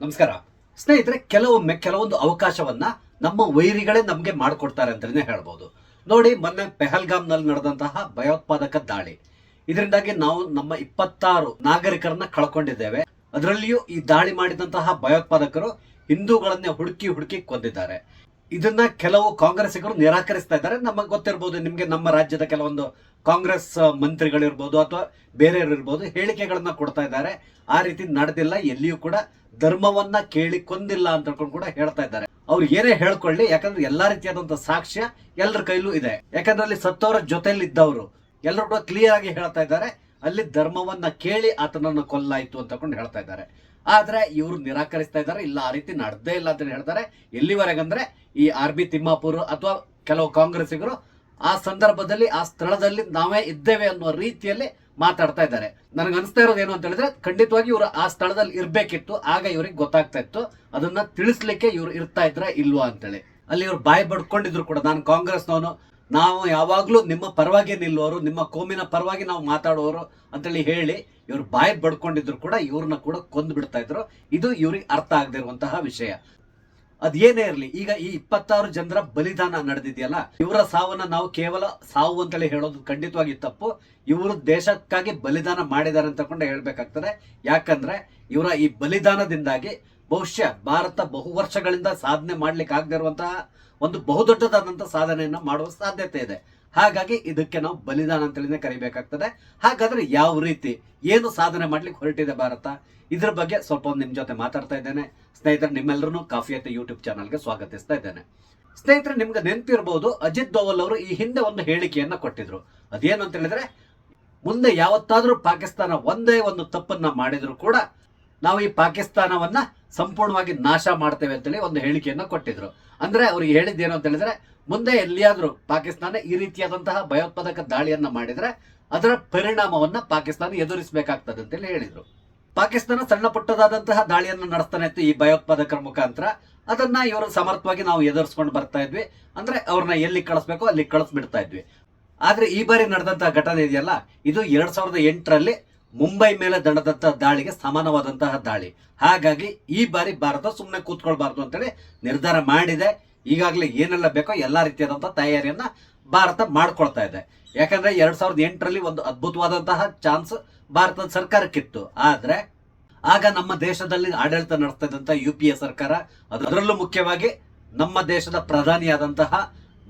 ನಮಸ್ಕಾರ ಸ್ನೇಹಿತರೆ. ಕೆಲವೊಮ್ಮೆ ಕೆಲವೊಂದು ಅವಕಾಶವನ್ನ ನಮ್ಮ ವೈರಿಗಳೇ ನಮಗೆ ಮಾಡಿಕೊಡ್ತಾರೆ ಅಂತಲೇ ಹೇಳ್ಬೋದು. ನೋಡಿ, ಮೊನ್ನೆ ಪೆಹಲ್ಗಾಮ್ನಲ್ಲಿ ನಡೆದಂತಹ ಭಯೋತ್ಪಾದಕ ದಾಳಿ, ಇದರಿಂದಾಗಿ ನಾವು ನಮ್ಮ 26 ನಾಗರಿಕರನ್ನ ಕಳ್ಕೊಂಡಿದ್ದೇವೆ. ಅದರಲ್ಲಿಯೂ ಈ ದಾಳಿ ಮಾಡಿದಂತಹ ಭಯೋತ್ಪಾದಕರು ಹಿಂದೂಗಳನ್ನೇ ಹುಡುಕಿ ಹುಡುಕಿ ಕೊಂದಿದ್ದಾರೆ. ಇದನ್ನ ಕೆಲವು ಕಾಂಗ್ರೆಸ್ಸಿಗರು ನಿರಾಕರಿಸ್ತಾ ಇದ್ದಾರೆ. ನಮಗೆ ಗೊತ್ತಿರಬಹುದು, ನಿಮಗೆ ನಮ್ಮ ರಾಜ್ಯದ ಕೆಲವೊಂದು ಕಾಂಗ್ರೆಸ್ ಮಂತ್ರಿಗಳಿರ್ಬೋದು ಅಥವಾ ಬೇರೆಯವರು ಇರ್ಬೋದು, ಹೇಳಿಕೆಗಳನ್ನ ಕೊಡ್ತಾ ಇದ್ದಾರೆ. ಆ ರೀತಿ ನಡೆದಿಲ್ಲ, ಎಲ್ಲಿಯೂ ಕೂಡ ಧರ್ಮವನ್ನ ಕೇಳಿ ಕೊಂದಿಲ್ಲ ಅಂತ ಕೂಡ ಹೇಳ್ತಾ ಇದ್ದಾರೆ. ಅವ್ರು ಏನೇ ಹೇಳ್ಕೊಳ್ಳಿ, ಯಾಕಂದ್ರೆ ಎಲ್ಲಾ ರೀತಿಯಾದಂತಹ ಸಾಕ್ಷ್ಯ ಎಲ್ಲರ ಕೈಲೂ ಇದೆ. ಯಾಕಂದ್ರೆ ಅಲ್ಲಿ ಸತ್ತವರ ಜೊತೆಲಿ ಇದ್ದವರು ಎಲ್ಲರೂ ಕೂಡ ಕ್ಲಿಯರ್ ಆಗಿ ಹೇಳ್ತಾ ಇದ್ದಾರೆ, ಅಲ್ಲಿ ಧರ್ಮವನ್ನ ಕೇಳಿ ಆತನನ್ನು ಕೊಲ್ಲಾಯ್ತು ಅಂತ ಹೇಳ್ತಾ ಇದ್ದಾರೆ. ಆದ್ರೆ ಇವರು ನಿರಾಕರಿಸ್ತಾ ಇದ್ದಾರೆ, ಇಲ್ಲ ಆ ರೀತಿ ನಡೆದೇ ಇಲ್ಲ ಅಂತ ಹೇಳ್ತಾರೆ. ಎಲ್ಲಿವರೆಗಂದ್ರೆ ಈ RB ತಿಮ್ಮಾಪುರ್ ಅಥವಾ ಕೆಲವು ಕಾಂಗ್ರೆಸ್ಸಿಗರು ಆ ಸಂದರ್ಭದಲ್ಲಿ ಆ ಸ್ಥಳದಲ್ಲಿ ನಾವೇ ಇದ್ದೇವೆ ಅನ್ನುವ ರೀತಿಯಲ್ಲಿ ಮಾತಾಡ್ತಾ ಇದ್ದಾರೆ. ನನಗೆ ಅನಿಸ್ತಾ ಇರೋದು ಏನು ಅಂತ ಹೇಳಿದ್ರೆ, ಖಂಡಿತವಾಗಿ ಇವರು ಆ ಸ್ಥಳದಲ್ಲಿ ಇರ್ಬೇಕಿತ್ತು, ಆಗ ಇವ್ರಿಗೆ ಗೊತ್ತಾಗ್ತಾ ಇತ್ತು ಅದನ್ನ ತಿಳಿಸ್ಲಿಕ್ಕೆ ಇವ್ರು ಇರ್ತಾ ಇದ್ರ ಇಲ್ವಾ ಅಂತೇಳಿ. ಅಲ್ಲಿ ಇವ್ರು ಬಾಯಿ ಬಡ್ಕೊಂಡಿದ್ರು ಕೂಡ, ನಾನು ಕಾಂಗ್ರೆಸ್ನವನು, ನಾವು ಯಾವಾಗ್ಲೂ ನಿಮ್ಮ ಪರವಾಗಿ ನಿಲ್ಲುವವರು, ನಿಮ್ಮ ಕೋಮಿನ ಪರವಾಗಿ ನಾವು ಮಾತಾಡುವವರು ಅಂತೇಳಿ ಹೇಳಿ ಇವ್ರು ಬಾಯಿ ಬಡ್ಕೊಂಡಿದ್ರು ಕೂಡ ಇವ್ರನ್ನ ಕೂಡ ಕೊಂದು ಬಿಡ್ತಾ ಇದ್ರು. ಇದು ಇವ್ರಿಗೆ ಅರ್ಥ ಆಗದೆ ಇರುವಂತಹ ವಿಷಯ. ಅದೇನೇ ಇರಲಿ, ಈಗ ಈ 26 ಜನರ ಬಲಿದಾನ ನಡೆದಿದೆಯಲ್ಲ, ಇವರ ಸಾವನ್ನ ನಾವು ಕೇವಲ ಸಾವು ಅಂತೇಳಿ ಹೇಳೋದು ಖಂಡಿತವಾಗಿ ತಪ್ಪು. ಇವರು ದೇಶಕ್ಕಾಗಿ ಬಲಿದಾನ ಮಾಡಿದ್ದಾರೆ ಅಂತ ಹೇಳ್ಬೇಕಾಗ್ತದೆ. ಯಾಕಂದ್ರೆ ಇವರ ಈ ಬಲಿದಾನದಿಂದಾಗಿ ಬಹುಶಃ ಭಾರತ ಬಹು ವರ್ಷಗಳಿಂದ ಸಾಧನೆ ಮಾಡ್ಲಿಕ್ಕೆ ಆಗದೆ ಇರುವಂತಹ ಒಂದು ಬಹುದೊಡ್ಡದಾದಂತಹ ಸಾಧನೆಯನ್ನ ಮಾಡುವ ಸಾಧ್ಯತೆ ಇದೆ. ಹಾಗಾಗಿ ಇದಕ್ಕೆ ನಾವು ಬಲಿದಾನ ಅಂತೇಳಿನೇ ಕರಿಬೇಕಾಗ್ತದೆ. ಹಾಗಾದ್ರೆ ಯಾವ ರೀತಿ ಏನು ಸಾಧನೆ ಮಾಡ್ಲಿಕ್ಕೆ ಹೊರಟಿದೆ ಭಾರತ, ಇದ್ರ ಬಗ್ಗೆ ಸ್ವಲ್ಪ ನಿಮ್ ಜೊತೆ ಮಾತಾಡ್ತಾ ಇದ್ದೇನೆ. ಸ್ನೇಹಿತರೆ, ನಿಮ್ಮೆಲ್ಲರೂ ಕಾಫಿ ಅಂತ ಯೂಟ್ಯೂಬ್ ಚಾನಲ್ಗೆ ಸ್ವಾಗತಿಸ್ತಾ ಇದ್ದೇನೆ. ಸ್ನೇಹಿತರೆ, ನಿಮ್ಗೆ ನೆನಪಿರ್ಬೋದು, ಅಜಿತ್ ದೋವಲ್ ಅವರು ಈ ಹಿಂದೆ ಒಂದು ಹೇಳಿಕೆಯನ್ನ ಕೊಟ್ಟಿದ್ರು. ಅದೇನು ಅಂತ ಹೇಳಿದ್ರೆ, ಮುಂದೆ ಯಾವತ್ತಾದ್ರೂ ಪಾಕಿಸ್ತಾನ ಒಂದೇ ಒಂದು ತಪ್ಪನ್ನ ಮಾಡಿದ್ರು ಕೂಡ ನಾವು ಈ ಪಾಕಿಸ್ತಾನವನ್ನ ಸಂಪೂರ್ಣವಾಗಿ ನಾಶ ಮಾಡ್ತೇವೆ ಅಂತೇಳಿ ಒಂದು ಹೇಳಿಕೆಯನ್ನ ಕೊಟ್ಟಿದ್ರು. ಅಂದ್ರೆ ಅವ್ರಿಗೆ ಹೇಳಿದ್ದೇನು ಅಂತ ಹೇಳಿದ್ರೆ, ಮುಂದೆ ಎಲ್ಲಿಯಾದ್ರೂ ಪಾಕಿಸ್ತಾನ ಈ ರೀತಿಯಾದಂತಹ ಭಯೋತ್ಪಾದಕ ದಾಳಿಯನ್ನ ಮಾಡಿದ್ರೆ ಅದರ ಪರಿಣಾಮವನ್ನ ಪಾಕಿಸ್ತಾನ ಎದುರಿಸಬೇಕಾಗ್ತದೆ ಅಂತೇಳಿ ಹೇಳಿದ್ರು. ಪಾಕಿಸ್ತಾನ ಸಣ್ಣ ಪುಟ್ಟದಾದಂತಹ ದಾಳಿಯನ್ನ ನಡೆಸ್ತಾನೆ ಇತ್ತು ಈ ಭಯೋತ್ಪಾದಕರ ಮುಖಾಂತರ. ಅದನ್ನ ಇವರು ಸಮರ್ಥವಾಗಿ ನಾವು ಎದುರಿಸ್ಕೊಂಡು ಬರ್ತಾ ಇದ್ವಿ. ಅಂದ್ರೆ ಅವ್ರನ್ನ ಎಲ್ಲಿ ಕಳಿಸ್ಬೇಕೋ ಅಲ್ಲಿ ಕಳಿಸ್ಬಿಡ್ತಾ ಇದ್ವಿ. ಆದ್ರೆ ಈ ಬಾರಿ ನಡೆದಂತಹ ಘಟನೆ ಇದೆಯಲ್ಲ, ಇದು 2008ರಲ್ಲಿ ಮುಂಬೈ ಮೇಲೆ ನಡೆದಂತಹ ದಾಳಿಗೆ ಸಮಾನವಾದಂತಹ ದಾಳಿ. ಹಾಗಾಗಿ ಈ ಬಾರಿ ಭಾರತ ಸುಮ್ಮನೆ ಕೂತ್ಕೊಳ್ಬಾರ್ದು ಅಂತೇಳಿ ನಿರ್ಧಾರ ಮಾಡಿದೆ. ಈಗಾಗಲೇ ಏನೆಲ್ಲ ಬೇಕೋ ಎಲ್ಲಾ ರೀತಿಯಾದಂತಹ ತಯಾರಿಯನ್ನ ಭಾರತ ಮಾಡ್ಕೊಳ್ತಾ ಇದೆ. ಯಾಕಂದ್ರೆ 2008ರಲ್ಲಿ ಒಂದು ಅದ್ಭುತವಾದಂತಹ ಚಾನ್ಸ್ ಭಾರತದ ಸರ್ಕಾರಕ್ಕಿತ್ತು. ಆದ್ರೆ ಆಗ ನಮ್ಮ ದೇಶದಲ್ಲಿ ಆಡಳಿತ ನಡೆಸ್ತಾ ಇದ್ದಂತಹ UPA ಸರ್ಕಾರ, ಅದರಲ್ಲೂ ಮುಖ್ಯವಾಗಿ ನಮ್ಮ ದೇಶದ ಪ್ರಧಾನಿಯಾದಂತಹ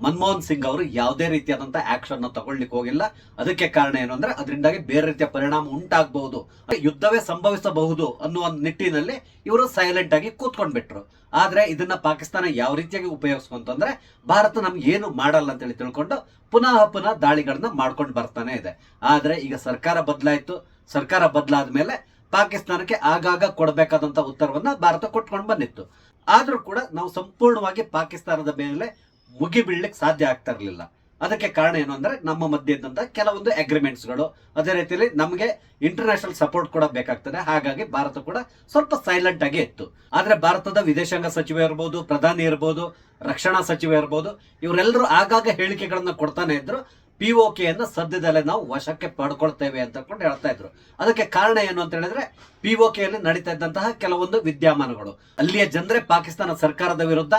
ಮನಮೋಹನ್ ಸಿಂಗ್ ಅವರು ಯಾವುದೇ ರೀತಿಯಾದಂತಹ ಆಕ್ಷನ್ ತಗೊಳ್ಳಿಕ್ಕೆ ಹೋಗಿಲ್ಲ. ಅದಕ್ಕೆ ಕಾರಣ ಏನು ಅಂದ್ರೆ, ಅದರಿಂದಾಗಿ ಬೇರೆ ರೀತಿಯ ಪರಿಣಾಮ ಉಂಟಾಗಬಹುದು, ಯುದ್ಧವೇ ಸಂಭವಿಸಬಹುದು ಅನ್ನುವ ನಿಟ್ಟಿನಲ್ಲಿ ಇವರು ಸೈಲೆಂಟ್ ಆಗಿ ಕೂತ್ಕೊಂಡ್ಬಿಟ್ರು. ಆದ್ರೆ ಇದನ್ನ ಪಾಕಿಸ್ತಾನ ಯಾವ ರೀತಿಯಾಗಿ ಉಪಯೋಗಿಸ್ಕೊಂತಂದ್ರೆ, ಭಾರತ ನಮ್ಗೆ ಏನು ಮಾಡಲ್ಲ ಅಂತೇಳಿ ತಿಳ್ಕೊಂಡು ಪುನಃ ದಾಳಿಗಳನ್ನ ಮಾಡ್ಕೊಂಡು ಬರ್ತಾನೆ ಇದೆ. ಆದ್ರೆ ಈಗ ಸರ್ಕಾರ ಬದಲಾಯ್ತು. ಸರ್ಕಾರ ಬದಲಾದ ಮೇಲೆ ಪಾಕಿಸ್ತಾನಕ್ಕೆ ಆಗಾಗ ಕೊಡಬೇಕಾದಂತ ಉತ್ತರವನ್ನ ಭಾರತ ಕೊಟ್ಕೊಂಡು ಬಂದಿತ್ತು. ಆದ್ರೂ ಕೂಡ ನಾವು ಸಂಪೂರ್ಣವಾಗಿ ಪಾಕಿಸ್ತಾನದ ಮೇಲೆ ಮುಗಿ ಬೀಳ್ಲಿಕ್ಕೆ ಸಾಧ್ಯ ಆಗ್ತಾ ಇರಲಿಲ್ಲ. ಅದಕ್ಕೆ ಕಾರಣ ಏನು ಅಂದ್ರೆ, ನಮ್ಮ ಮಧ್ಯೆ ಇದ್ದಂತ ಕೆಲವೊಂದು ಅಗ್ರಿಮೆಂಟ್ಸ್ಗಳು, ಅದೇ ರೀತಿಯಲ್ಲಿ ನಮಗೆ ಇಂಟರ್ನ್ಯಾಷನಲ್ ಸಪೋರ್ಟ್ ಕೂಡ ಬೇಕಾಗ್ತದೆ. ಹಾಗಾಗಿ ಭಾರತ ಕೂಡ ಸ್ವಲ್ಪ ಸೈಲೆಂಟ್ ಆಗಿ ಇತ್ತು. ಆದ್ರೆ ಭಾರತದ ವಿದೇಶಾಂಗ ಸಚಿವ ಇರ್ಬೋದು, ಪ್ರಧಾನಿ ಇರ್ಬೋದು, ರಕ್ಷಣಾ ಸಚಿವ ಇರ್ಬೋದು, ಇವರೆಲ್ಲರೂ ಆಗಾಗ ಹೇಳಿಕೆಗಳನ್ನ ಕೊಡ್ತಾನೆ ಇದ್ರು. POKಯನ್ನ ಸದ್ಯದಲ್ಲೇ ನಾವು ವಶಕ್ಕೆ ಪಡ್ಕೊಳ್ತೇವೆ ಅಂತ ಹೇಳ್ತಾ ಇದ್ರು. ಅದಕ್ಕೆ ಕಾರಣ ಏನು ಅಂತ ಹೇಳಿದ್ರೆ, POKಯಲ್ಲಿ ನಡೀತಾ ಇದ್ದಂತಹ ಕೆಲವೊಂದು ವಿದ್ಯಮಾನಗಳು, ಅಲ್ಲಿಯ ಜನರೇ ಪಾಕಿಸ್ತಾನ ಸರ್ಕಾರದ ವಿರುದ್ಧ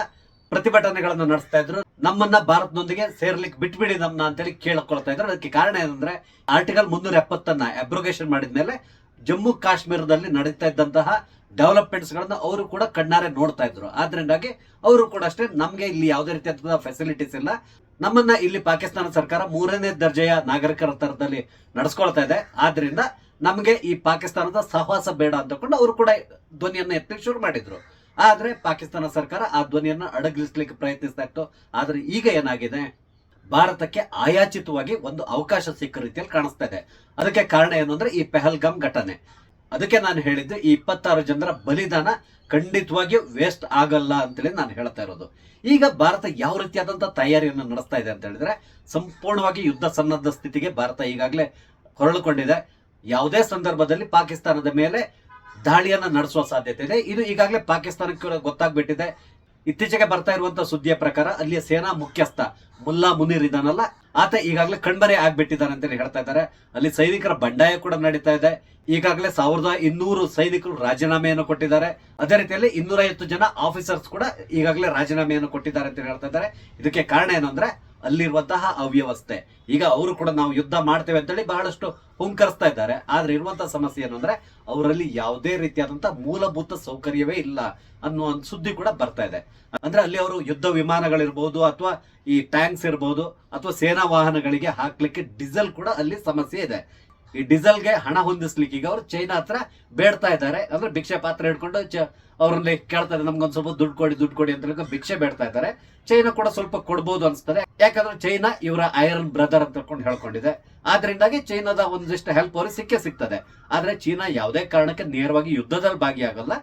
ಪ್ರತಿಭಟನೆಗಳನ್ನು ನಡೆಸ್ತಾ ಇದ್ರು. ನಮ್ಮನ್ನ ಭಾರತದೊಂದಿಗೆ ಸೇರ್ಲಿಕ್ಕೆ ಬಿಟ್ಬಿಡಿ ನಮ್ಮನ್ನ ಅಂತೇಳಿ ಕೇಳ್ಕೊಳ್ತಾ ಇದ್ರು. ಅದಕ್ಕೆ ಕಾರಣ ಏನಂದ್ರೆ, ಆರ್ಟಿಕಲ್ 370 ಅಬ್ರೋಗೇಷನ್ ಮಾಡಿದ್ಮೇಲೆ ಜಮ್ಮು ಕಾಶ್ಮೀರದಲ್ಲಿ ನಡೀತಾ ಇದ್ದಂತಹ ಡೆವಲಪ್ಮೆಂಟ್ಸ್ ಗಳನ್ನ ಅವರು ಕೂಡ ಕಣ್ಣಾರೆ ನೋಡ್ತಾ ಇದ್ರು. ಆದ್ರಿಂದಾಗಿ ಅವರು ಕೂಡ ಅಷ್ಟೇ, ನಮ್ಗೆ ಇಲ್ಲಿ ಯಾವುದೇ ರೀತಿಯಾದ ಫೆಸಿಲಿಟೀಸ್ ಇಲ್ಲ, ನಮ್ಮನ್ನ ಇಲ್ಲಿ ಪಾಕಿಸ್ತಾನ ಸರ್ಕಾರ 3ನೇ ದರ್ಜೆಯ ನಾಗರಿಕರ ತರದಲ್ಲಿ ನಡೆಸ್ಕೊಳ್ತಾ ಇದೆ, ಆದ್ರಿಂದ ನಮ್ಗೆ ಈ ಪಾಕಿಸ್ತಾನದ ಸಹವಾಸ ಬೇಡ ಅಂತಕೊಂಡು ಅವರು ಕೂಡ ಧ್ವನಿಯನ್ನ ಎತ್ತಲಿಕ್ಕೆ ಶುರು ಮಾಡಿದ್ರು. ಆದ್ರೆ ಪಾಕಿಸ್ತಾನ ಸರ್ಕಾರ ಆ ಧ್ವನಿಯನ್ನ ಅಡಗಿಸ್ಲಿಕ್ಕೆ ಪ್ರಯತ್ನಿಸ್ತಾ ಇತ್ತು. ಆದ್ರೆ ಈಗ ಏನಾಗಿದೆ, ಭಾರತಕ್ಕೆ ಆಯಾಚಿತವಾಗಿ ಒಂದು ಅವಕಾಶ ಸಿಕ್ಕ ರೀತಿಯಲ್ಲಿ ಕಾಣಿಸ್ತಾ ಇದೆ. ಅದಕ್ಕೆ ಕಾರಣ ಏನು ಅಂದ್ರೆ, ಈ ಪೆಹಲ್ಗಾಮ್ ಘಟನೆ. ಅದಕ್ಕೆ ನಾನು ಹೇಳಿದ್ದು, ಈ 26 ಜನರ ಬಲಿದಾನ ಖಂಡಿತವಾಗಿಯೂ ವೇಸ್ಟ್ ಆಗಲ್ಲ ಅಂತೇಳಿ ನಾನು ಹೇಳ್ತಾ ಇರೋದು. ಈಗ ಭಾರತ ಯಾವ ರೀತಿಯಾದಂತಹ ತಯಾರಿಯನ್ನು ನಡೆಸ್ತಾ ಇದೆ ಅಂತ ಹೇಳಿದ್ರೆ, ಸಂಪೂರ್ಣವಾಗಿ ಯುದ್ಧ ಸನ್ನದ್ಧ ಸ್ಥಿತಿಗೆ ಭಾರತ ಈಗಾಗಲೇ ಹೊರಳಿಕೊಂಡಿದೆ. ಯಾವುದೇ ಸಂದರ್ಭದಲ್ಲಿ ಪಾಕಿಸ್ತಾನದ ಮೇಲೆ ದಾಳಿಯನ್ನ ನಡೆಸುವ ಸಾಧ್ಯತೆ ಇದೆ. ಇದು ಈಗಾಗಲೇ ಪಾಕಿಸ್ತಾನಕ್ಕೆ ಗೊತ್ತಾಗ್ಬಿಟ್ಟಿದೆ. ಇತ್ತೀಚೆಗೆ ಬರ್ತಾ ಇರುವಂತಹ ಸುದ್ದಿಯ ಪ್ರಕಾರ ಅಲ್ಲಿಯ ಸೇನಾ ಮುಖ್ಯಸ್ಥ ಮುಲ್ಲಾ ಮುನೀರ್ ಇದಾನಲ್ಲ, ಆತ ಈಗಾಗಲೇ ಕಣ್ಮರೆ ಆಗ್ಬಿಟ್ಟಿದ್ದಾನೆ ಅಂತೇಳಿ ಹೇಳ್ತಾ ಇದ್ದಾರೆ. ಅಲ್ಲಿ ಸೈನಿಕರ ಬಂಡಾಯ ಕೂಡ ನಡೀತಾ ಇದೆ. ಈಗಾಗಲೇ 1200 ಸೈನಿಕರು ರಾಜೀನಾಮೆಯನ್ನು ಕೊಟ್ಟಿದ್ದಾರೆ. ಅದೇ ರೀತಿಯಲ್ಲಿ 250 ಜನ ಆಫೀಸರ್ಸ್ ಕೂಡ ಈಗಾಗಲೇ ರಾಜೀನಾಮೆಯನ್ನು ಕೊಟ್ಟಿದ್ದಾರೆ ಅಂತ ಹೇಳ್ತಾ ಇದ್ದಾರೆ. ಇದಕ್ಕೆ ಕಾರಣ ಏನು ಅಂದ್ರೆ ಅಲ್ಲಿರುವಂತಹ ಅವ್ಯವಸ್ಥೆ. ಈಗ ಅವರು ಕೂಡ ನಾವು ಯುದ್ಧ ಮಾಡ್ತೇವೆ ಅಂತೇಳಿ ಬಹಳಷ್ಟು ಹುಂಕರಿಸ್ತಾ ಇದ್ದಾರೆ. ಆದ್ರೆ ಇರುವಂತಹ ಸಮಸ್ಯೆ ಏನು ಅಂದ್ರೆ ಅವರಲ್ಲಿ ಯಾವುದೇ ರೀತಿಯಾದಂತಹ ಮೂಲಭೂತ ಸೌಕರ್ಯವೇ ಇಲ್ಲ ಅನ್ನುವ ಒಂದು ಸುದ್ದಿ ಕೂಡ ಬರ್ತಾ ಇದೆ. ಅಂದ್ರೆ ಅಲ್ಲಿ ಅವರು ಯುದ್ಧ ವಿಮಾನಗಳಿರ್ಬಹುದು ಅಥವಾ ಈ ಟ್ಯಾಂಕ್ಸ್ ಇರ್ಬಹುದು ಅಥವಾ ಸೇನಾ ವಾಹನಗಳಿಗೆ ಹಾಕ್ಲಿಕ್ಕೆ ಡೀಸೆಲ್ ಕೂಡ ಅಲ್ಲಿ ಸಮಸ್ಯೆ ಇದೆ. ಈ ಡೀಸೆಲ್ಗೆ ಹಣ ಹೊಂದಿಸ್ಲಿಕ್ಕೆ ಈಗ ಅವರು ಚೈನಾ ಹತ್ರ ಬೇಡ್ತಾ ಇದ್ದಾರೆ. ಅಂದ್ರೆ ಭಿಕ್ಷೆ ಪಾತ್ರ ಹಿಡ್ಕೊಂಡು ಅವ್ರಲ್ಲಿ ಕೇಳ್ತಾರೆ, ನಮ್ಗೊಂದ್ ಸ್ವಲ್ಪ ದುಡ್ಡು ಕೊಡಿ ಅಂತ ಭಿಕ್ಷೆ ಬೇಡ್ತಾ ಇದ್ದಾರೆ. ಚೈನಾ ಕೂಡ ಸ್ವಲ್ಪ ಕೊಡ್ಬೋದು ಅನ್ಸ್ತದೆ. ಯಾಕಂದ್ರೆ ಚೈನಾ ಇವರ ಐರನ್ ಬ್ರದರ್ ಅಂತ ಹೇಳ್ಕೊಂಡಿದೆ. ಆದ್ರಿಂದಾಗಿ ಚೈನಾದ ಒಂದಿಷ್ಟು ಹೆಲ್ಪ್ ಅವ್ರಿಗೆ ಸಿಗ್ತದೆ. ಆದ್ರೆ ಚೀನಾ ಯಾವುದೇ ಕಾರಣಕ್ಕೆ ನೇರವಾಗಿ ಯುದ್ಧದಲ್ಲಿ ಭಾಗಿಯಾಗಲ್ಲ.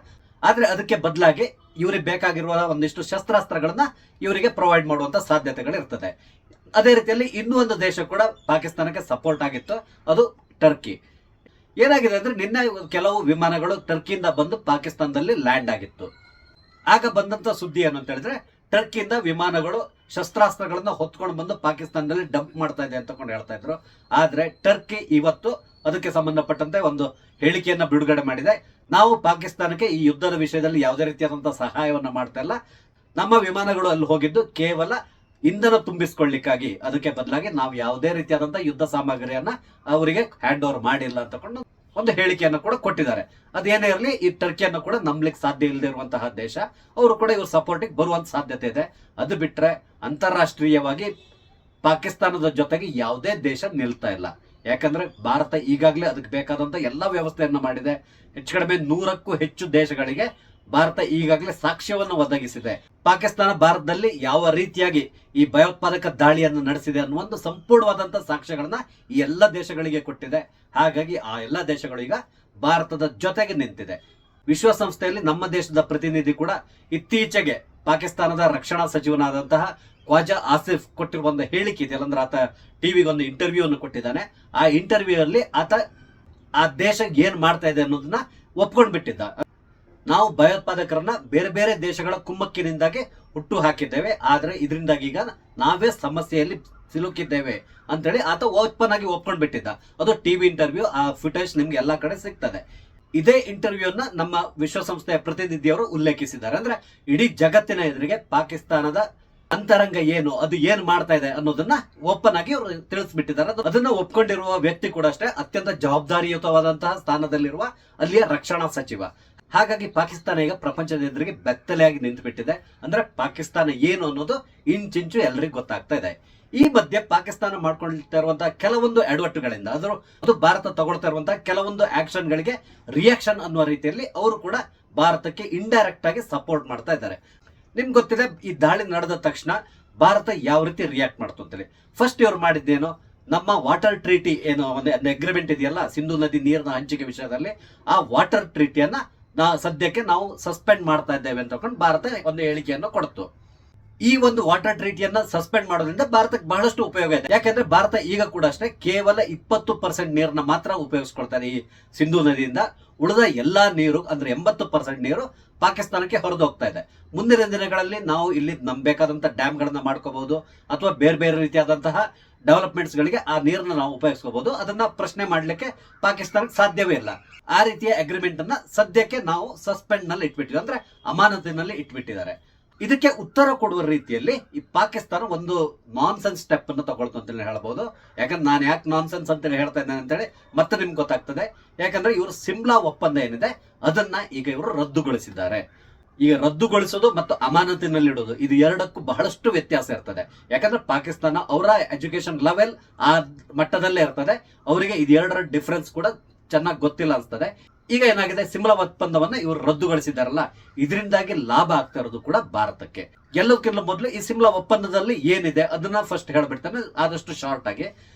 ಆದ್ರೆ ಅದಕ್ಕೆ ಬದಲಾಗಿ ಇವ್ರಿಗೆ ಬೇಕಾಗಿರುವ ಒಂದಿಷ್ಟು ಶಸ್ತ್ರಾಸ್ತ್ರಗಳನ್ನ ಇವರಿಗೆ ಪ್ರೊವೈಡ್ ಮಾಡುವಂತ ಸಾಧ್ಯತೆಗಳು ಇರ್ತದೆ. ಅದೇ ರೀತಿಯಲ್ಲಿ ಇನ್ನೂ ಒಂದು ದೇಶ ಕೂಡ ಪಾಕಿಸ್ತಾನಕ್ಕೆ ಸಪೋರ್ಟ್ ಆಗಿತ್ತು, ಅದು ಟರ್ಕಿ. ಏನಾಗಿದೆ ಅಂದ್ರೆ ನಿನ್ನೆ ಕೆಲವು ವಿಮಾನಗಳು ಟರ್ಕಿಯಿಂದ ಬಂದು ಪಾಕಿಸ್ತಾನದಲ್ಲಿ ಲ್ಯಾಂಡ್ ಆಗಿತ್ತು. ಆಗ ಬಂದಂತ ಸುದ್ದಿ ಏನು ಅಂತ ಹೇಳಿದ್ರೆ ಟರ್ಕಿಯಿಂದ ವಿಮಾನಗಳು ಶಸ್ತ್ರಾಸ್ತ್ರಗಳನ್ನ ಹೊತ್ಕೊಂಡು ಬಂದು ಪಾಕಿಸ್ತಾನದಲ್ಲಿ ಡಂಪ್ ಮಾಡ್ತಾ ಇದೆ ಅಂತ ಹೇಳ್ತಾ ಇದ್ರು. ಆದ್ರೆ ಟರ್ಕಿ ಇವತ್ತು ಅದಕ್ಕೆ ಸಂಬಂಧಪಟ್ಟಂತೆ ಒಂದು ಹೇಳಿಕೆಯನ್ನ ಬಿಡುಗಡೆ ಮಾಡಿದೆ. ನಾವು ಪಾಕಿಸ್ತಾನಕ್ಕೆ ಈ ಯುದ್ಧದ ವಿಷಯದಲ್ಲಿ ಯಾವುದೇ ರೀತಿಯಾದಂತಹ ಸಹಾಯವನ್ನ ಮಾಡ್ತಾ ಇಲ್ಲ. ನಮ್ಮ ವಿಮಾನಗಳು ಅಲ್ಲಿ ಹೋಗಿದ್ದು ಕೇವಲ ಇಂಧನ ತುಂಬಿಸ್ಕೊಳ್ಳಿಕ್ಕಾಗಿ. ಅದಕ್ಕೆ ಬದಲಾಗಿ ನಾವು ಯಾವುದೇ ರೀತಿಯಾದಂತಹ ಯುದ್ಧ ಸಾಮಗ್ರಿಯನ್ನ ಅವರಿಗೆ ಹ್ಯಾಂಡ್ ಓವರ್ ಮಾಡಿಲ್ಲ ಅಂತ ಒಂದು ಹೇಳಿಕೆಯನ್ನು ಕೂಡ ಕೊಟ್ಟಿದ್ದಾರೆ. ಅದೇನೇ ಇರಲಿ, ಈ ಟರ್ಕಿಯನ್ನು ಕೂಡ ನಂಬಲಿಕ್ಕೆ ಸಾಧ್ಯ ಇಲ್ಲದೆ ಇರುವಂತಹ ದೇಶ. ಅವರು ಕೂಡ ಇವ್ರ ಸಪೋರ್ಟಿಗೆ ಬರುವಂತ ಸಾಧ್ಯತೆ ಇದೆ. ಅದು ಬಿಟ್ರೆ ಅಂತಾರಾಷ್ಟ್ರೀಯವಾಗಿ ಪಾಕಿಸ್ತಾನದ ಜೊತೆಗೆ ಯಾವುದೇ ದೇಶ ನಿಲ್ತಾ ಇಲ್ಲ. ಯಾಕಂದ್ರೆ ಭಾರತ ಈಗಾಗಲೇ ಅದಕ್ಕೆ ಬೇಕಾದಂತ ಎಲ್ಲಾ ವ್ಯವಸ್ಥೆಯನ್ನ ಮಾಡಿದೆ. ಹೆಚ್ಚು ಕಡಿಮೆ 100ಕ್ಕೂ ಹೆಚ್ಚು ದೇಶಗಳಿಗೆ ಭಾರತ ಈಗಾಗಲೇ ಸಾಕ್ಷ್ಯವನ್ನು ಒದಗಿಸಿದೆ. ಪಾಕಿಸ್ತಾನ ಭಾರತದಲ್ಲಿ ಯಾವ ರೀತಿಯಾಗಿ ಈ ಭಯೋತ್ಪಾದಕ ದಾಳಿಯನ್ನು ನಡೆಸಿದೆ ಅನ್ನುವ ಒಂದು ಸಂಪೂರ್ಣವಾದಂತಹ ಸಾಕ್ಷ್ಯಗಳನ್ನ ಈ ಎಲ್ಲ ದೇಶಗಳಿಗೆ ಕೊಟ್ಟಿದೆ. ಹಾಗಾಗಿ ಆ ಎಲ್ಲ ದೇಶಗಳು ಈಗ ಭಾರತದ ಜೊತೆಗೆ ನಿಂತಿದೆ. ವಿಶ್ವಸಂಸ್ಥೆಯಲ್ಲಿ ನಮ್ಮ ದೇಶದ ಪ್ರತಿನಿಧಿ ಕೂಡ ಇತ್ತೀಚೆಗೆ ಪಾಕಿಸ್ತಾನದ ರಕ್ಷಣಾ ಸಚಿವನಾದಂತಹ ಖ್ವಾಜಾ ಆಸಿಫ್ ಕೊಟ್ಟಿರುವ ಒಂದು ಹೇಳಿಕೆ ಇದೆಯಲ್ಲ, ಅಂದ್ರೆ ಆತ ಟಿವಿಗೆ ಒಂದು ಇಂಟರ್ವ್ಯೂ ಅನ್ನು ಕೊಟ್ಟಿದ್ದಾನೆ. ಆ ಇಂಟರ್ವ್ಯೂ ಅಲ್ಲಿ ಆತ ಆ ದೇಶ ಏನ್ ಮಾಡ್ತಾ ಇದೆ ಅನ್ನೋದನ್ನ ಒಪ್ಕೊಂಡ್ ಬಿಟ್ಟಿದ್ದ. ನಾವು ಭಯೋತ್ಪಾದಕರನ್ನ ಬೇರೆ ಬೇರೆ ದೇಶಗಳ ಕುಮ್ಮಕ್ಕಿನಿಂದಾಗಿ ಹುಟ್ಟು ಹಾಕಿದ್ದೇವೆ, ಆದ್ರೆ ಇದರಿಂದಾಗಿ ಈಗ ನಾವೇ ಸಮಸ್ಯೆಯಲ್ಲಿ ಸಿಲುಕಿದ್ದೇವೆ ಅಂತೇಳಿ ಆತ ಓಪನ್ ಆಗಿ ಒಪ್ಕೊಂಡ್ ಬಿಟ್ಟಿದ್ದ. ಅದು ಟಿವಿ ಇಂಟರ್ವ್ಯೂ. ಆ ಫುಟೇಜ್ ನಿಮ್ಗೆ ಎಲ್ಲಾ ಕಡೆ ಸಿಗ್ತದೆ. ಇದೇ ಇಂಟರ್ವ್ಯೂನ ನಮ್ಮ ವಿಶ್ವಸಂಸ್ಥೆಯ ಪ್ರತಿನಿಧಿಯವರು ಉಲ್ಲೇಖಿಸಿದ್ದಾರೆ. ಅಂದ್ರೆ ಇಡೀ ಜಗತ್ತಿನ ಎದುರಿಗೆ ಪಾಕಿಸ್ತಾನದ ಅಂತರಂಗ ಏನು, ಅದು ಏನ್ ಮಾಡ್ತಾ ಇದೆ ಅನ್ನೋದನ್ನ ಓಪನ್ ಆಗಿ ಅವರು ತಿಳಿಸ್ಬಿಟ್ಟಿದ್ದಾರೆ. ಅದನ್ನ ಒಪ್ಕೊಂಡಿರುವ ವ್ಯಕ್ತಿ ಕೂಡ ಅಷ್ಟೇ ಅತ್ಯಂತ ಜವಾಬ್ದಾರಿಯುತವಾದಂತಹ ಸ್ಥಾನದಲ್ಲಿರುವ ಅಲ್ಲಿಯ ರಕ್ಷಣಾ ಸಚಿವ. ಹಾಗಾಗಿ ಪಾಕಿಸ್ತಾನ ಈಗ ಪ್ರಪಂಚದ ಎದುರಿಗೆ ಬೆತ್ತಲೆಯಾಗಿ ನಿಂತು ಬಿಟ್ಟಿದೆ. ಅಂದ್ರೆ ಪಾಕಿಸ್ತಾನ ಏನು ಅನ್ನೋದು ಇಂಚಿಂಚು ಎಲ್ರಿಗೂ ಗೊತ್ತಾಗ್ತಾ ಇದೆ. ಈ ಮಧ್ಯೆ ಪಾಕಿಸ್ತಾನ ಮಾಡ್ಕೊಳ್ತಾ ಇರುವಂತಹ ಕೆಲವೊಂದು ಎಡವಟ್ಟುಗಳಿಂದ ಅದು ಭಾರತ ತಗೊಳ್ತಾ ಇರುವಂತಹ ಕೆಲವೊಂದು ಆಕ್ಷನ್ ಗಳಿಗೆ ರಿಯಾಕ್ಷನ್ ಅನ್ನುವ ರೀತಿಯಲ್ಲಿ ಅವರು ಕೂಡ ಭಾರತಕ್ಕೆ ಇಂಡೈರೆಕ್ಟ್ ಆಗಿ ಸಪೋರ್ಟ್ ಮಾಡ್ತಾ ಇದ್ದಾರೆ. ನಿಮ್ಗೆ ಗೊತ್ತಿದೆ, ಈ ದಾಳಿ ನಡೆದ ತಕ್ಷಣ ಭಾರತ ಯಾವ ರೀತಿ ರಿಯಾಕ್ಟ್ ಮಾಡ್ತು ಅಂತೇಳಿ. ಫಸ್ಟ್ ಇವ್ರು ಮಾಡಿದ್ದೇನು, ನಮ್ಮ ವಾಟರ್ ಟ್ರೀಟಿ ಏನು ಒಂದು ಅಗ್ರಿಮೆಂಟ್ ಇದೆಯಲ್ಲ ಸಿಂಧು ನದಿ ನೀರಿನ ಹಂಚಿಕೆ ವಿಷಯದಲ್ಲಿ, ಆ ವಾಟರ್ ಟ್ರೀಟಿಯನ್ನ ಸದ್ಯಕ್ಕೆ ನಾವು ಸಸ್ಪೆಂಡ್ ಮಾಡ್ತಾ ಇದ್ದೇವೆ ಅಂತ ಭಾರತ ಒಂದು ಹೇಳಿಕೆಯನ್ನು ಕೊಡ್ತು. ಈ ಒಂದು ವಾಟರ್ ಟ್ರೀಟಿಯನ್ನ ಸಸ್ಪೆಂಡ್ ಮಾಡೋದ್ರಿಂದ ಭಾರತಕ್ಕೆ ಬಹಳಷ್ಟು ಉಪಯೋಗ ಇದೆ. ಯಾಕಂದ್ರೆ ಭಾರತ ಈಗ ಕೂಡ ಅಷ್ಟೇ ಕೇವಲ 20% ನೀರನ್ನ ಮಾತ್ರ ಉಪಯೋಗಿಸ್ಕೊಳ್ತಾರೆ ಈ ಸಿಂಧು ನದಿಯಿಂದ. ಉಳಿದ ಎಲ್ಲಾ ನೀರು ಅಂದ್ರೆ 80% ನೀರು ಪಾಕಿಸ್ತಾನಕ್ಕೆ ಹೊರದು ಹೋಗ್ತಾ ಇದೆ. ಮುಂದಿನ ದಿನಗಳಲ್ಲಿ ನಾವು ಇಲ್ಲಿ ನಂಬೇಕಾದಂತಹ ಡ್ಯಾಮ್ ಗಳನ್ನ ಮಾಡ್ಕೋಬಹುದು ಅಥವಾ ಬೇರೆ ಬೇರೆ ರೀತಿಯಾದಂತಹ ಡೆವಲಪ್ಮೆಂಟ್ಸ್ ಗಳಿಗೆ ಆ ನೀರನ್ನ ನಾವು ಉಪಯೋಗಿಸಬಹುದು. ಅದನ್ನ ಪ್ರಶ್ನೆ ಮಾಡ್ಲಿಕ್ಕೆ ಪಾಕಿಸ್ತಾನಕ್ಕೆ ಸಾಧ್ಯವೇ ಇಲ್ಲ. ಆ ರೀತಿಯ ಅಗ್ರಿಮೆಂಟ್ ಅನ್ನ ಸದ್ಯಕ್ಕೆ ನಾವು ಸಸ್ಪೆಂಡ್ ನಲ್ಲಿ ಇಟ್ಬಿಟ್ಟಿದ್ವಿ, ಅಂದ್ರೆ ಅಮಾನತಿನಲ್ಲಿ ಇಟ್ಬಿಟ್ಟಿದ್ದಾರೆ. ಇದಕ್ಕೆ ಉತ್ತರ ಕೊಡುವ ರೀತಿಯಲ್ಲಿ ಈ ಪಾಕಿಸ್ತಾನ ಒಂದು ನಾನ್ಸೆನ್ಸ್ ಸ್ಟೆಪ್ ಅನ್ನು ತಗೊಳ್ತು ಅಂತ ಹೇಳಬಹುದು. ಯಾಕಂದ್ರೆ ನಾನು ಯಾಕೆ ನಾನ್ಸೆನ್ಸ್ ಅಂತ ಹೇಳ್ತಾ ಇದ್ದೇನೆ ಅಂತೇಳಿ ಮತ್ತೆ ನಿಮ್ಗೆ ಗೊತ್ತಾಗ್ತದೆ. ಯಾಕಂದ್ರೆ ಇವರು ಸಿಮ್ಲಾ ಒಪ್ಪಂದ ಏನಿದೆ ಅದನ್ನ ಈಗ ಇವರು ರದ್ದುಗೊಳಿಸಿದ್ದಾರೆ. ಈಗ ರದ್ದುಗೊಳಿಸೋದು ಮತ್ತು ಅಮಾನತಿನಲ್ಲಿಡೋದು ಇದು ಎರಡಕ್ಕೂ ಬಹಳಷ್ಟು ವ್ಯತ್ಯಾಸ ಇರ್ತದೆ. ಯಾಕಂದ್ರೆ ಪಾಕಿಸ್ತಾನ ಅವರ ಎಜುಕೇಶನ್ ಲೆವೆಲ್ ಆ ಮಟ್ಟದಲ್ಲೇ ಇರ್ತದೆ. ಅವರಿಗೆ ಇದೆರಡರ ಡಿಫರೆನ್ಸ್ ಕೂಡ ಚೆನ್ನಾಗಿ ಗೊತ್ತಿಲ್ಲ ಅನ್ಸ್ತದೆ. ಈಗ ಏನಾಗಿದೆ, ಸಿಮ್ಲಾ ಒಪ್ಪಂದವನ್ನ ಇವರು ರದ್ದುಗೊಳಿಸಿದಾರಲ್ಲ, ಇದರಿಂದಾಗಿ ಲಾಭ ಆಗ್ತಾ ಇರೋದು ಕೂಡ ಭಾರತಕ್ಕೆ. ಎಲ್ಲಕ್ಕಿಂತ ಮೊದಲು ಈ ಸಿಮ್ಲಾ ಒಪ್ಪಂದದಲ್ಲಿ ಏನಿದೆ ಅದನ್ನ ಫಸ್ಟ್ ಹೇಳ್ಬಿಡ್ತಾನೆ ಆದಷ್ಟು ಶಾರ್ಟ್ ಆಗಿ.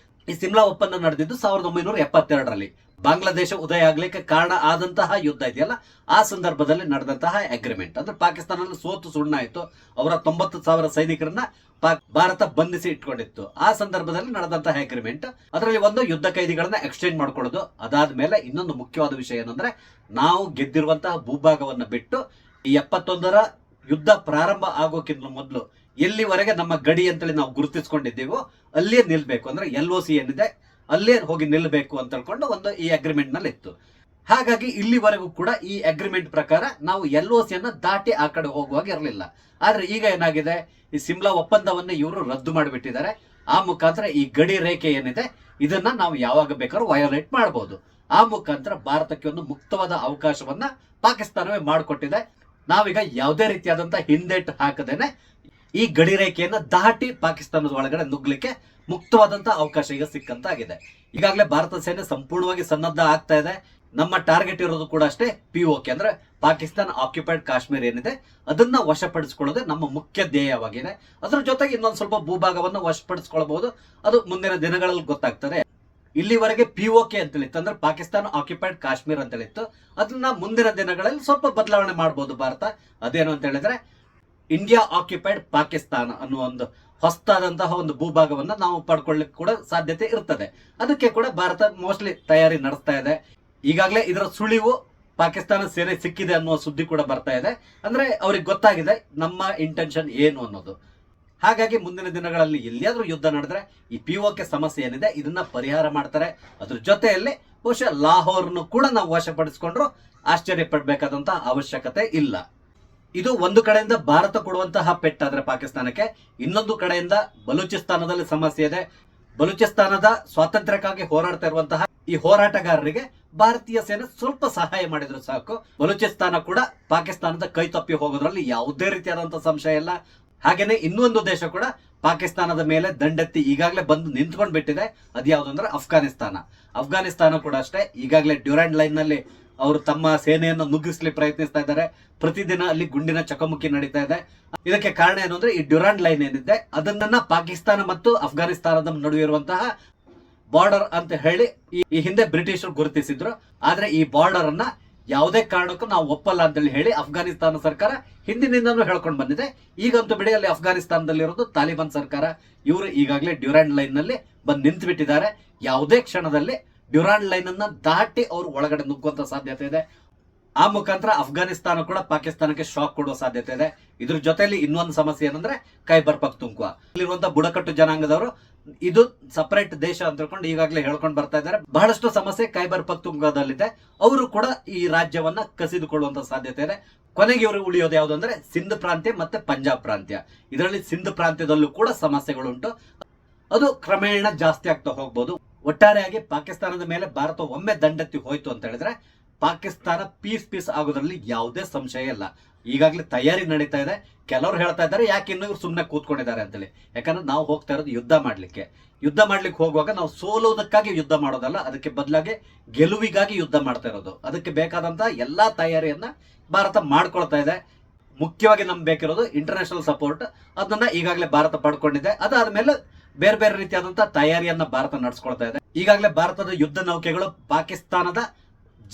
ಈ ಸಿಮ್ಲಾ ಒಪ್ಪಂದ ನಡೆದಿದ್ದು 1972ರಲ್ಲಿ ಬಾಂಗ್ಲಾದೇಶ ಉದಯ ಆಗ್ಲಿಕ್ಕೆ ಕಾರಣ ಆದಂತಹ ಯುದ್ಧ ಇದೆಯಲ್ಲ, ಆ ಸಂದರ್ಭದಲ್ಲಿ ನಡೆದಂತಹ ಅಗ್ರಿಮೆಂಟ್. ಅಂದ್ರೆ ಪಾಕಿಸ್ತಾನ ಸೋತು ಸುಣ್ಣಾಯಿತು. ಅವರ 90,000 ಸೈನಿಕರನ್ನ ಭಾರತ ಬಂಧಿಸಿ ಇಟ್ಕೊಂಡಿತ್ತು. ಆ ಸಂದರ್ಭದಲ್ಲಿ ನಡೆದಂತಹ ಅಗ್ರಿಮೆಂಟ್. ಅದರಲ್ಲಿ ಒಂದು ಯುದ್ಧ ಕೈದಿಗಳನ್ನ ಎಕ್ಸ್ಚೇಂಜ್ ಮಾಡ್ಕೊಳ್ಳೋದು. ಅದಾದ್ಮೇಲೆ ಇನ್ನೊಂದು ಮುಖ್ಯವಾದ ವಿಷಯ ಏನಂದ್ರೆ, ನಾವು ಗೆದ್ದಿರುವಂತಹ ಭೂಭಾಗವನ್ನ ಬಿಟ್ಟು ಈ 71ರ ಯುದ್ಧ ಪ್ರಾರಂಭ ಆಗೋಕ್ಕಿಂತ ಮೊದಲು ಎಲ್ಲಿವರೆಗೆ ನಮ್ಮ ಗಡಿ ಅಂತೇಳಿ ನಾವು ಗುರುತಿಸ್ಕೊಂಡಿದ್ದೀವೋ ಅಲ್ಲೇ ನಿಲ್ಬೇಕು, ಅಂದ್ರೆ LOC ಏನಿದೆ ಅಲ್ಲೇ ಹೋಗಿ ನಿಲ್ಬೇಕು ಅಂತ ಹೇಳ್ಕೊಂಡು ಒಂದು ಈ ಅಗ್ರಿಮೆಂಟ್ ನಲ್ಲಿ ಇತ್ತು. ಹಾಗಾಗಿ ಇಲ್ಲಿವರೆಗೂ ಕೂಡ ಈ ಅಗ್ರಿಮೆಂಟ್ ಪ್ರಕಾರ ನಾವು LOC ಅನ್ನ ದಾಟಿ ಆ ಕಡೆ ಹೋಗುವಾಗ ಇರಲಿಲ್ಲ. ಆದ್ರೆ ಈಗ ಏನಾಗಿದೆ, ಈ ಸಿಮ್ಲಾ ಒಪ್ಪಂದವನ್ನ ಇವರು ರದ್ದು ಮಾಡಿಬಿಟ್ಟಿದ್ದಾರೆ. ಆ ಮುಖಾಂತರ ಈ ಗಡಿ ರೇಖೆ ಏನಿದೆ ಇದನ್ನ ನಾವು ಯಾವಾಗ ಬೇಕಾದ್ರೂ ವಯೋಲೇಟ್ ಮಾಡಬಹುದು. ಆ ಮುಖಾಂತರ ಭಾರತಕ್ಕೆ ಒಂದು ಮುಕ್ತವಾದ ಅವಕಾಶವನ್ನ ಪಾಕಿಸ್ತಾನವೇ ಮಾಡಿಕೊಟ್ಟಿದೆ. ನಾವೀಗ ಯಾವುದೇ ರೀತಿಯಾದಂತಹ ಹಿಂದೇಟು ಹಾಕದೇನೆ ಈ ಗಡಿ ರೇಖೆಯನ್ನ ದಾಟಿ ಪಾಕಿಸ್ತಾನದ ಒಳಗಡೆ ನುಗ್ಲಿಕ್ಕೆ ಮುಕ್ತವಾದಂತಹ ಅವಕಾಶ ಈಗ ಸಿಕ್ಕಂತಾಗಿದೆ. ಈಗಾಗಲೇ ಭಾರತ ಸೇನೆ ಸಂಪೂರ್ಣವಾಗಿ ಸನ್ನದ್ಧ ಆಗ್ತಾ ಇದೆ. ನಮ್ಮ ಟಾರ್ಗೆಟ್ ಇರೋದು ಕೂಡ ಅಷ್ಟೇ, POK ಅಂದ್ರೆ ಪಾಕಿಸ್ತಾನ ಆಕ್ಯುಪೈಡ್ ಕಾಶ್ಮೀರ್ ಏನಿದೆ ಅದನ್ನ ವಶಪಡಿಸಿಕೊಳ್ಳೋದೇ ನಮ್ಮ ಮುಖ್ಯ ಧ್ಯೇಯವಾಗಿದೆ. ಅದರ ಜೊತೆಗೆ ಇನ್ನೊಂದು ಸ್ವಲ್ಪ ಭೂಭಾಗವನ್ನು ವಶಪಡಿಸಿಕೊಳ್ಳಬಹುದು, ಅದು ಮುಂದಿನ ದಿನಗಳಲ್ಲಿ ಗೊತ್ತಾಗ್ತದೆ. ಇಲ್ಲಿವರೆಗೆ POK ಅಂತೇಳಿತ್ತು, ಅಂದ್ರೆ ಪಾಕಿಸ್ತಾನ ಆಕ್ಯುಪೈಡ್ ಕಾಶ್ಮೀರ್ ಅಂತೇಳಿತ್ತು. ಅದನ್ನ ಮುಂದಿನ ದಿನಗಳಲ್ಲಿ ಸ್ವಲ್ಪ ಬದಲಾವಣೆ ಮಾಡಬಹುದು ಭಾರತ. ಅದೇನು ಅಂತ ಹೇಳಿದ್ರೆ ಇಂಡಿಯಾ ಆಕ್ಯುಪೈಡ್ ಪಾಕಿಸ್ತಾನ ಅನ್ನುವ ಒಂದು ಹೊಸದಾದಂತಹ ಒಂದು ಭೂಭಾಗವನ್ನ ನಾವು ಪಡ್ಕೊಳ್ಳಿಕ್ಕೆ ಕೂಡ ಸಾಧ್ಯತೆ ಇರ್ತದೆ. ಅದಕ್ಕೆ ಕೂಡ ಭಾರತ ಮೋಸ್ಟ್ಲಿ ತಯಾರಿ ನಡೆಸ್ತಾ ಇದೆ. ಈಗಾಗಲೇ ಇದರ ಸುಳಿವು ಪಾಕಿಸ್ತಾನ ಸೇನೆ ಸಿಕ್ಕಿದೆ ಅನ್ನುವ ಸುದ್ದಿ ಕೂಡ ಬರ್ತಾ ಇದೆ. ಅಂದ್ರೆ ಅವ್ರಿಗೆ ಗೊತ್ತಾಗಿದೆ ನಮ್ಮ ಇಂಟೆನ್ಷನ್ ಏನು ಅನ್ನೋದು. ಹಾಗಾಗಿ ಮುಂದಿನ ದಿನಗಳಲ್ಲಿ ಎಲ್ಲಿಯಾದ್ರೂ ಯುದ್ಧ ನಡೆದ್ರೆ ಈ POK ಸಮಸ್ಯೆ ಏನಿದೆ ಇದನ್ನ ಪರಿಹಾರ ಮಾಡ್ತಾರೆ. ಅದ್ರ ಜೊತೆಯಲ್ಲಿ ಬಹುಶಃ ಲಾಹೋರ್ನು ಕೂಡ ನಾವು ವಶಪಡಿಸಿಕೊಂಡ್ರು ಆಶ್ಚರ್ಯ ಪಡ್ಬೇಕಾದಂತಹ ಅವಶ್ಯಕತೆ ಇಲ್ಲ. ಇದು ಒಂದು ಕಡೆಯಿಂದ ಭಾರತ ಕೊಡುವಂತಹ ಪೆಟ್ಟಾದ್ರೆ ಪಾಕಿಸ್ತಾನಕ್ಕೆ, ಇನ್ನೊಂದು ಕಡೆಯಿಂದ ಬಲೂಚಿಸ್ತಾನದಲ್ಲಿ ಸಮಸ್ಯೆ ಇದೆ. ಬಲೂಚಿಸ್ತಾನದ ಸ್ವಾತಂತ್ರ್ಯಕ್ಕಾಗಿ ಹೋರಾಡ್ತಾ ಇರುವಂತಹ ಈ ಹೋರಾಟಗಾರರಿಗೆ ಭಾರತೀಯ ಸೇನೆ ಸ್ವಲ್ಪ ಸಹಾಯ ಮಾಡಿದ್ರು ಸಾಕು. ಬಲೂಚಿಸ್ತಾನ ಕೂಡ ಪಾಕಿಸ್ತಾನದ ಕೈ ತಪ್ಪಿ ಹೋಗೋದ್ರಲ್ಲಿ ಯಾವುದೇ ರೀತಿಯಾದಂತಹ ಸಂಶಯ ಇಲ್ಲ. ಹಾಗೇನೆ ಇನ್ನೊಂದು ದೇಶ ಕೂಡ ಪಾಕಿಸ್ತಾನದ ಮೇಲೆ ದಂಡೆತ್ತಿ ಈಗಾಗಲೇ ಬಂದು ನಿಂತ್ಕೊಂಡ್ ಬಿಟ್ಟಿದೆ. ಅದ್ಯಾವುದು ಅಂದ್ರೆ ಅಫ್ಘಾನಿಸ್ತಾನ ಕೂಡ ಅಷ್ಟೇ. ಈಗಾಗಲೇ ಡ್ಯೂರಾಂಡ್ ಲೈನ್ ನಲ್ಲಿ ಅವರು ತಮ್ಮ ಸೇನೆಯನ್ನು ನುಗ್ಗಿಸ್ಲಿ ಪ್ರಯತ್ನಿಸ್ತಾ ಇದ್ದಾರೆ. ಪ್ರತಿದಿನ ಅಲ್ಲಿ ಗುಂಡಿನ ಚಕಮಕಿ ನಡೀತಾ ಇದೆ. ಇದಕ್ಕೆ ಕಾರಣ ಏನು ಅಂದ್ರೆ ಈ ಡ್ಯೂರಾಂಡ್ ಲೈನ್ ಏನಿದೆ ಅದನ್ನ ಪಾಕಿಸ್ತಾನ ಮತ್ತು ಅಫ್ಘಾನಿಸ್ತಾನದ ನಡುವೆ ಇರುವಂತಹ ಬಾರ್ಡರ್ ಅಂತ ಹೇಳಿ ಈ ಹಿಂದೆ ಬ್ರಿಟಿಷರು ಗುರುತಿಸಿದ್ರು. ಆದ್ರೆ ಈ ಬಾರ್ಡರ್ ಅನ್ನ ಯಾವುದೇ ಕಾರಣಕ್ಕೂ ನಾವು ಒಪ್ಪಲ್ಲ ಅಂತ ಹೇಳಿ ಅಫ್ಘಾನಿಸ್ತಾನ ಸರ್ಕಾರ ಹಿಂದಿನಿಂದನೂ ಹೇಳ್ಕೊಂಡು ಬಂದಿದೆ. ಈಗಂತೂ ಬಿಡಿ ಅಲ್ಲಿ ಅಫ್ಘಾನಿಸ್ತಾನದಲ್ಲಿರೋದು ತಾಲಿಬಾನ್ ಸರ್ಕಾರ. ಇವರು ಈಗಾಗಲೇ ಡ್ಯೂರಾಂಡ್ ಲೈನ್ ನಲ್ಲಿ ಬಂದು ನಿಂತು ಬಿಟ್ಟಿದ್ದಾರೆ. ಯಾವುದೇ ಕ್ಷಣದಲ್ಲಿ ಡ್ಯೂರಾಂಡ್ ಲೈನ್ ಅನ್ನ ದಾಟಿ ಅವರು ಒಳಗಡೆ ನುಗ್ಗುವಂತ ಸಾಧ್ಯತೆ ಇದೆ. ಆ ಮುಖಾಂತರ ಅಫ್ಘಾನಿಸ್ತಾನ ಕೂಡ ಪಾಕಿಸ್ತಾನಕ್ಕೆ ಶಾಕ್ ಕೊಡುವ ಸಾಧ್ಯತೆ ಇದೆ. ಇದ್ರ ಜೊತೆಯಲ್ಲಿ ಇನ್ನೊಂದು ಸಮಸ್ಯೆ ಏನಂದ್ರೆ ಖೈಬರ್ ಪಖ್ತೂನ್ಖ್ವಾ ಇಲ್ಲಿರುವಂತಹ ಬುಡಕಟ್ಟು ಜನಾಂಗದವರು ಇದು ಸಪರೇಟ್ ದೇಶ ಅಂತ ಹೇಳ್ಕೊಂಡು ಈಗಾಗಲೇ ಹೇಳ್ಕೊಂಡು ಬರ್ತಾ ಇದ್ದಾರೆ. ಬಹಳಷ್ಟು ಸಮಸ್ಯೆ ಖೈಬರ್ ಪಖ್ತೂನ್ಖ್ವಾದಲ್ಲಿದೆ. ಅವರು ಕೂಡ ಈ ರಾಜ್ಯವನ್ನ ಕಸಿದುಕೊಳ್ಳುವಂತ ಸಾಧ್ಯತೆ ಇದೆ. ಕೊನೆಗೆ ಇವರು ಉಳಿಯೋದು ಯಾವುದು ಅಂದ್ರೆ ಸಿಂಧ್ ಪ್ರಾಂತ್ಯ ಮತ್ತೆ ಪಂಜಾಬ್ ಪ್ರಾಂತ್ಯ. ಇದರಲ್ಲಿ ಸಿಂಧ್ ಪ್ರಾಂತ್ಯದಲ್ಲೂ ಕೂಡ ಸಮಸ್ಯೆಗಳುಂಟು. ಅದು ಕ್ರಮೇಣ ಜಾಸ್ತಿ ಆಗ್ತಾ ಹೋಗ್ಬೋದು. ಒಟ್ಟಾರೆಯಾಗಿ ಪಾಕಿಸ್ತಾನದ ಮೇಲೆ ಭಾರತ ಒಮ್ಮೆ ದಂಡೆತ್ತಿ ಹೋಯ್ತು ಅಂತ ಹೇಳಿದ್ರೆ ಪಾಕಿಸ್ತಾನ ಪೀಸ್ ಆಗೋದ್ರಲ್ಲಿ ಯಾವುದೇ ಸಂಶಯ ಇಲ್ಲ. ಈಗಾಗಲೇ ತಯಾರಿ ನಡೀತಾ ಇದೆ. ಕೆಲವರು ಹೇಳ್ತಾ ಇದ್ದಾರೆ ಯಾಕೆ ಇನ್ನು ಇವ್ರು ಸುಮ್ಮನೆ ಕೂತ್ಕೊಂಡಿದ್ದಾರೆ ಅಂತೇಳಿ. ಯಾಕಂದ್ರೆ ನಾವು ಹೋಗ್ತಾ ಇರೋದು ಯುದ್ಧ ಮಾಡ್ಲಿಕ್ಕೆ ಹೋಗುವಾಗ ನಾವು ಸೋಲೋದಕ್ಕಾಗಿ ಯುದ್ಧ ಮಾಡೋದಲ್ಲ, ಅದಕ್ಕೆ ಬದಲಾಗಿ ಗೆಲುವಿಗಾಗಿ ಯುದ್ಧ ಮಾಡ್ತಾ ಇರೋದು. ಅದಕ್ಕೆ ಬೇಕಾದಂತಹ ಎಲ್ಲಾ ತಯಾರಿಯನ್ನ ಭಾರತ ಮಾಡ್ಕೊಳ್ತಾ ಇದೆ. ಮುಖ್ಯವಾಗಿ ನಮ್ಗೆ ಬೇಕಿರೋದು ಇಂಟರ್ನ್ಯಾಷನಲ್ ಸಪೋರ್ಟ್. ಅದನ್ನ ಈಗಾಗಲೇ ಭಾರತ ಪಡ್ಕೊಂಡಿದೆ. ಅದಾದ್ಮೇಲೆ ಬೇರೆ ಬೇರೆ ರೀತಿಯಾದಂತಹ ತಯಾರಿಯನ್ನ ಭಾರತ ನಡೆಸ್ಕೊಳ್ತಾ ಇದೆ. ಈಗಾಗಲೇ ಭಾರತದ ಯುದ್ಧ ನೌಕೆಗಳು ಪಾಕಿಸ್ತಾನದ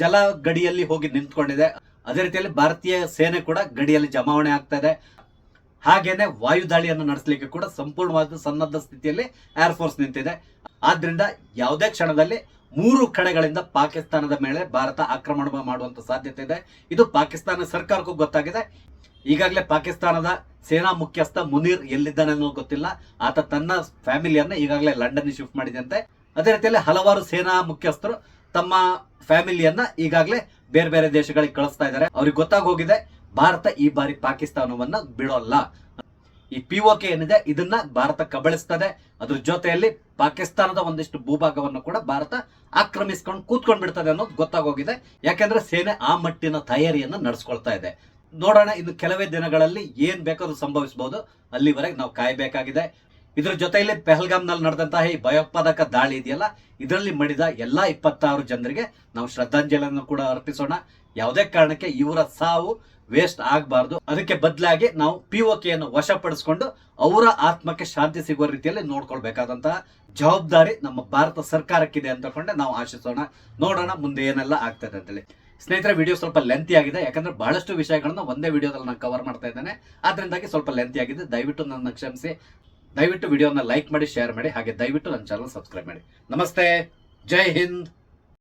ಜಲ ಗಡಿಯಲ್ಲಿ ಹೋಗಿ ನಿಂತ್ಕೊಂಡಿದೆ. ಅದೇ ರೀತಿಯಲ್ಲಿ ಭಾರತೀಯ ಸೇನೆ ಕೂಡ ಗಡಿಯಲ್ಲಿ ಜಮಾವಣೆ ಆಗ್ತಾ ಇದೆ. ಹಾಗೇನೆ ವಾಯುದಾಳಿಯನ್ನು ನಡೆಸಲಿಕ್ಕೆ ಕೂಡ ಸಂಪೂರ್ಣವಾದ ಸನ್ನದ್ಧ ಸ್ಥಿತಿಯಲ್ಲಿ ಏರ್ ಫೋರ್ಸ್ ನಿಂತಿದೆ. ಆದ್ರಿಂದ ಯಾವುದೇ ಕ್ಷಣದಲ್ಲಿ 3 ಕಡೆಗಳಿಂದ ಪಾಕಿಸ್ತಾನದ ಮೇಲೆ ಭಾರತ ಆಕ್ರಮಣ ಮಾಡುವಂತ ಸಾಧ್ಯತೆ ಇದೆ. ಇದು ಪಾಕಿಸ್ತಾನ ಸರ್ಕಾರಕ್ಕೂ ಗೊತ್ತಾಗಿದೆ. ಈಗಾಗಲೇ ಪಾಕಿಸ್ತಾನದ ಸೇನಾ ಮುಖ್ಯಸ್ಥ ಮುನೀರ್ ಎಲ್ಲಿದ್ದಾನೆ ಅನ್ನೋದು ಗೊತ್ತಿಲ್ಲ. ಆತ ತನ್ನ ಫ್ಯಾಮಿಲಿಯನ್ನ ಈಗಾಗಲೇ ಲಂಡನ್ ಶಿಫ್ಟ್ ಮಾಡಿದಂತೆ. ಅದೇ ರೀತಿಯಲ್ಲಿ ಹಲವಾರು ಸೇನಾ ಮುಖ್ಯಸ್ಥರು ತಮ್ಮ ಫ್ಯಾಮಿಲಿಯನ್ನ ಈಗಾಗಲೇ ಬೇರೆ ಬೇರೆ ದೇಶಗಳಿಗೆ ಕಳಿಸ್ತಾ ಇದ್ದಾರೆ. ಅವ್ರಿಗೆ ಗೊತ್ತಾಗೋಗಿದೆ ಭಾರತ ಈ ಬಾರಿ ಪಾಕಿಸ್ತಾನವನ್ನ ಬಿಡೋಲ್ಲ. ಈ POK ಏನಿದೆ ಇದನ್ನ ಭಾರತ ಕಬಳಿಸ್ತದೆ. ಅದ್ರ ಜೊತೆಯಲ್ಲಿ ಪಾಕಿಸ್ತಾನದ ಒಂದಿಷ್ಟು ಭೂಭಾಗವನ್ನು ಕೂಡ ಭಾರತ ಆಕ್ರಮಿಸ್ಕೊಂಡು ಕೂತ್ಕೊಂಡ್ ಬಿಡ್ತದೆ ಅನ್ನೋದು ಗೊತ್ತಾಗೋಗಿದೆ. ಯಾಕಂದ್ರೆ ಸೇನೆ ಆ ಮಟ್ಟಿನ ತಯಾರಿಯನ್ನ ನಡೆಸ್ಕೊಳ್ತಾ ಇದೆ. ನೋಡೋಣ, ಇನ್ನು ಕೆಲವೇ ದಿನಗಳಲ್ಲಿ ಏನ್ ಬೇಕಾದ್ರೂ ಸಂಭವಿಸಬಹುದು. ಅಲ್ಲಿವರೆಗೆ ನಾವು ಕಾಯಬೇಕಾಗಿದೆ. ಇದ್ರ ಜೊತೆಯಲ್ಲಿ ಪೆಹಲ್ಗಾಮ್ ನಲ್ಲಿ ನಡೆದಂತಹ ಈ ಭಯೋತ್ಪಾದಕ ದಾಳಿ ಇದೆಯಲ್ಲ, ಇದರಲ್ಲಿ ಮಡಿದ ಎಲ್ಲಾ 26 ಜನರಿಗೆ ನಾವು ಶ್ರದ್ಧಾಂಜಲಿಯನ್ನು ಕೂಡ ಅರ್ಪಿಸೋಣ. ಯಾವುದೇ ಕಾರಣಕ್ಕೆ ಇವರ ಸಾವು ವೇಸ್ಟ್ ಆಗಬಾರ್ದು. ಅದಕ್ಕೆ ಬದಲಾಗಿ ನಾವು POK ಅನ್ನು ವಶಪಡಿಸಿಕೊಂಡು ಅವರ ಆತ್ಮಕ್ಕೆ ಶಾಂತಿ ಸಿಗುವ ರೀತಿಯಲ್ಲಿ ನೋಡ್ಕೊಳ್ಬೇಕಾದಂತಹ ಜವಾಬ್ದಾರಿ ನಮ್ಮ ಭಾರತ ಸರ್ಕಾರಕ್ಕಿದೆ ಅಂತಕೊಂಡೆ ನಾವು ಆಶಿಸೋಣ. ನೋಡೋಣ ಮುಂದೆ ಏನೆಲ್ಲ ಆಗ್ತದೆ ಅಂತೇಳಿ. ಸ್ನೇಹಿತರೆ, ವಿಡಿಯೋ ಸ್ವಲ್ಪ ಲೆಂತಿ ಆಗಿದೆ. ಯಾಕಂದ್ರೆ ಬಹಳಷ್ಟು ವಿಷಯಗಳನ್ನ ಒಂದೇ ವಿಡಿಯೋದಲ್ಲಿ ನಾನು ಕವರ್ ಮಾಡ್ತಾ ಇದ್ದೇನೆ. ಆದ್ರಿಂದಾಗಿ ಸ್ವಲ್ಪ ಲೆಂತಿ ಆಗಿದೆ. ದಯವಿಟ್ಟು ನನ್ನ ಕ್ಷಮಿಸಿ. ದಯವಿಟ್ಟು ವಿಡಿಯೋನ ಲೈಕ್ ಮಾಡಿ, ಶೇರ್ ಮಾಡಿ, ಹಾಗೆ ದಯವಿಟ್ಟು ನನ್ನ ಚಾನಲ್ ಸಬ್ಸ್ಕ್ರೈಬ್ ಮಾಡಿ. ನಮಸ್ತೆ, ಜೈ ಹಿಂದ್.